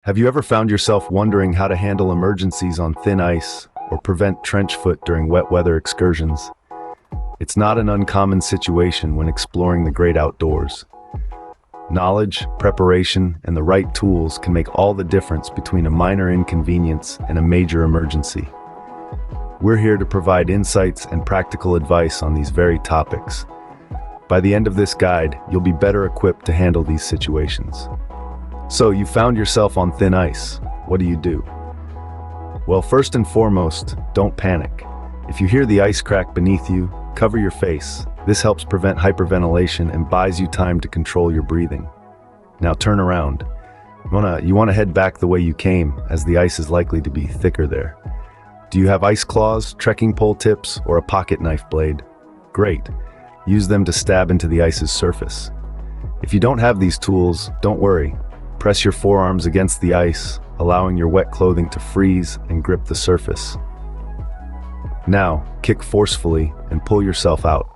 Have you ever found yourself wondering how to handle emergencies on thin ice or prevent trench foot during wet weather excursions? It's not an uncommon situation when exploring the great outdoors. Knowledge, preparation, and the right tools can make all the difference between a minor inconvenience and a major emergency. We're here to provide insights and practical advice on these very topics. By the end of this guide, you'll be better equipped to handle these situations. So, you found yourself on thin ice. What do? Well, first and foremost, don't panic. If you hear the ice crack beneath you, cover your face. This helps prevent hyperventilation and buys you time to control your breathing. Now turn around. You want to head back the way you came, as the ice is likely to be thicker there. Do you have ice claws, trekking pole tips, or a pocket knife blade? Great. Use them to stab into the ice's surface. If you don't have these tools, don't worry. Press your forearms against the ice, allowing your wet clothing to freeze and grip the surface. Now, kick forcefully and pull yourself out.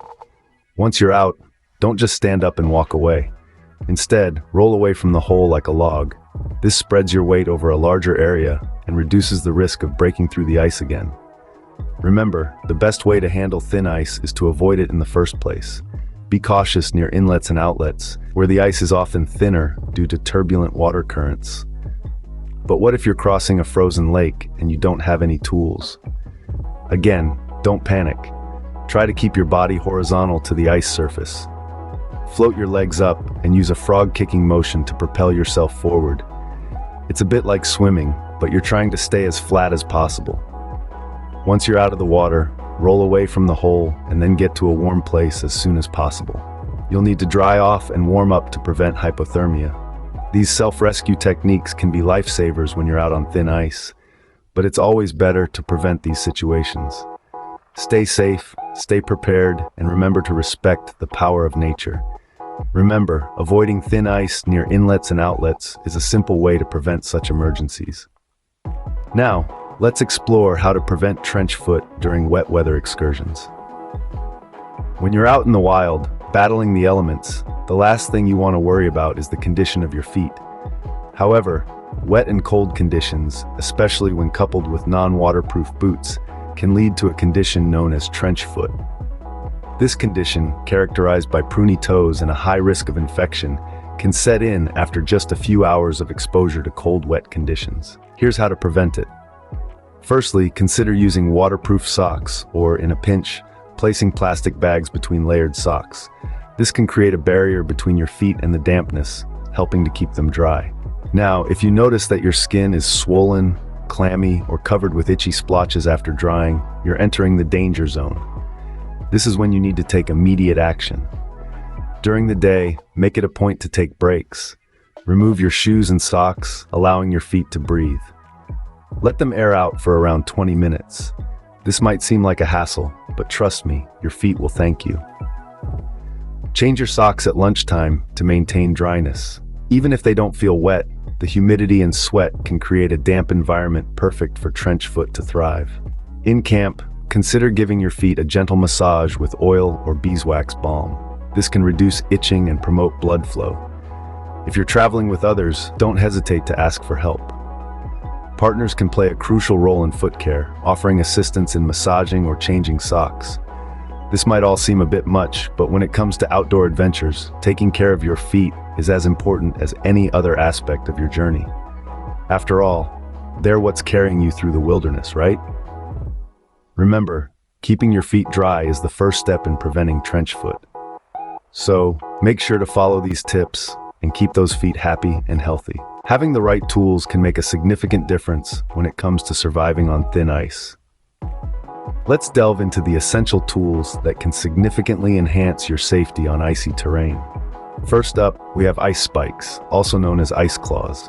Once you're out, don't just stand up and walk away. Instead, roll away from the hole like a log. This spreads your weight over a larger area and reduces the risk of breaking through the ice again. Remember, the best way to handle thin ice is to avoid it in the first place. Be cautious near inlets and outlets, where the ice is often thinner due to turbulent water currents. But what if you're crossing a frozen lake and you don't have any tools? Again, don't panic. Try to keep your body horizontal to the ice surface. Float your legs up and use a frog-kicking motion to propel yourself forward. It's a bit like swimming, but you're trying to stay as flat as possible. Once you're out of the water, roll away from the hole and then get to a warm place as soon as possible. You'll need to dry off and warm up to prevent hypothermia. These self-rescue techniques can be lifesavers when you're out on thin ice, but it's always better to prevent these situations. Stay safe, stay prepared, and remember to respect the power of nature. Remember, avoiding thin ice near inlets and outlets is a simple way to prevent such emergencies. Now, let's explore how to prevent trench foot during wet weather excursions. When you're out in the wild, battling the elements, the last thing you want to worry about is the condition of your feet. However, wet and cold conditions, especially when coupled with non-waterproof boots, can lead to a condition known as trench foot. This condition, characterized by pruny toes and a high risk of infection, can set in after just a few hours of exposure to cold, wet conditions. Here's how to prevent it. Firstly, consider using waterproof socks, or in a pinch, placing plastic bags between layered socks. This can create a barrier between your feet and the dampness, helping to keep them dry. Now, if you notice that your skin is swollen, clammy, or covered with itchy splotches after drying, you're entering the danger zone. This is when you need to take immediate action. During the day, make it a point to take breaks. Remove your shoes and socks, allowing your feet to breathe. Let them air out for around 20 minutes. This might seem like a hassle, but trust me, your feet will thank you. Change your socks at lunchtime to maintain dryness. Even if they don't feel wet, the humidity and sweat can create a damp environment perfect for trench foot to thrive. In camp, consider giving your feet a gentle massage with oil or beeswax balm. This can reduce itching and promote blood flow. If you're traveling with others, don't hesitate to ask for help. Partners can play a crucial role in foot care, offering assistance in massaging or changing socks. This might all seem a bit much, but when it comes to outdoor adventures, taking care of your feet is as important as any other aspect of your journey. After all, they're what's carrying you through the wilderness, right? Remember, keeping your feet dry is the first step in preventing trench foot. So, make sure to follow these tips and keep those feet happy and healthy. Having the right tools can make a significant difference when it comes to surviving on thin ice. Let's delve into the essential tools that can significantly enhance your safety on icy terrain. First up, we have ice spikes, also known as ice claws.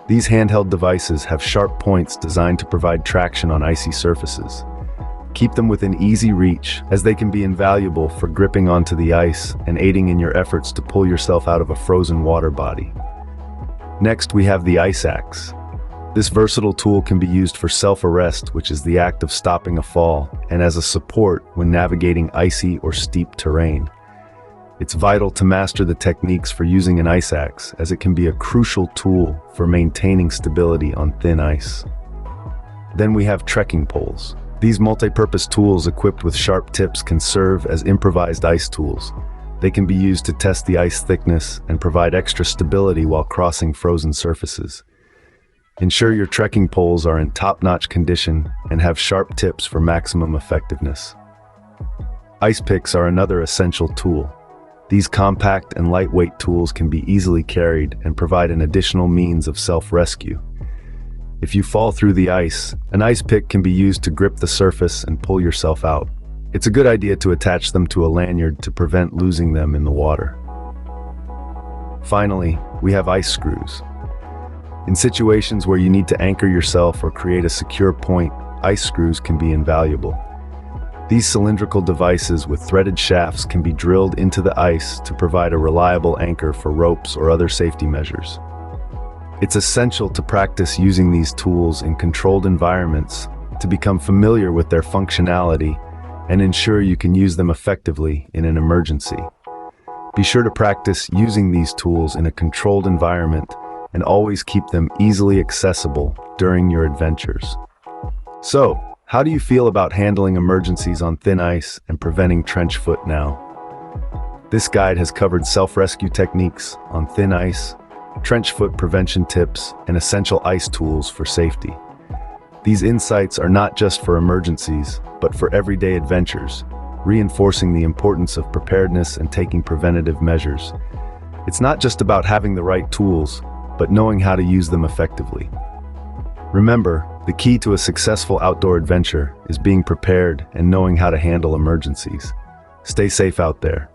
These handheld devices have sharp points designed to provide traction on icy surfaces. Keep them within easy reach, as they can be invaluable for gripping onto the ice and aiding in your efforts to pull yourself out of a frozen water body. Next, we have the ice axe. This versatile tool can be used for self-arrest, which is the act of stopping a fall, and as a support when navigating icy or steep terrain. It's vital to master the techniques for using an ice axe, as it can be a crucial tool for maintaining stability on thin ice. Then we have trekking poles. These multi-purpose tools equipped with sharp tips can serve as improvised ice tools. They can be used to test the ice thickness and provide extra stability while crossing frozen surfaces. Ensure your trekking poles are in top-notch condition and have sharp tips for maximum effectiveness. Ice picks are another essential tool. These compact and lightweight tools can be easily carried and provide an additional means of self-rescue. If you fall through the ice, an ice pick can be used to grip the surface and pull yourself out. It's a good idea to attach them to a lanyard to prevent losing them in the water. Finally, we have ice screws. In situations where you need to anchor yourself or create a secure point, ice screws can be invaluable. These cylindrical devices with threaded shafts can be drilled into the ice to provide a reliable anchor for ropes or other safety measures. It's essential to practice using these tools in controlled environments to become familiar with their functionality and ensure you can use them effectively in an emergency. Be sure to practice using these tools in a controlled environment and always keep them easily accessible during your adventures. So, how do you feel about handling emergencies on thin ice and preventing trench foot now? This guide has covered self-rescue techniques on thin ice, trench foot prevention tips, and essential ice tools for safety. These insights are not just for emergencies, but for everyday adventures, reinforcing the importance of preparedness and taking preventative measures. It's not just about having the right tools, but knowing how to use them effectively. Remember, the key to a successful outdoor adventure is being prepared and knowing how to handle emergencies. Stay safe out there.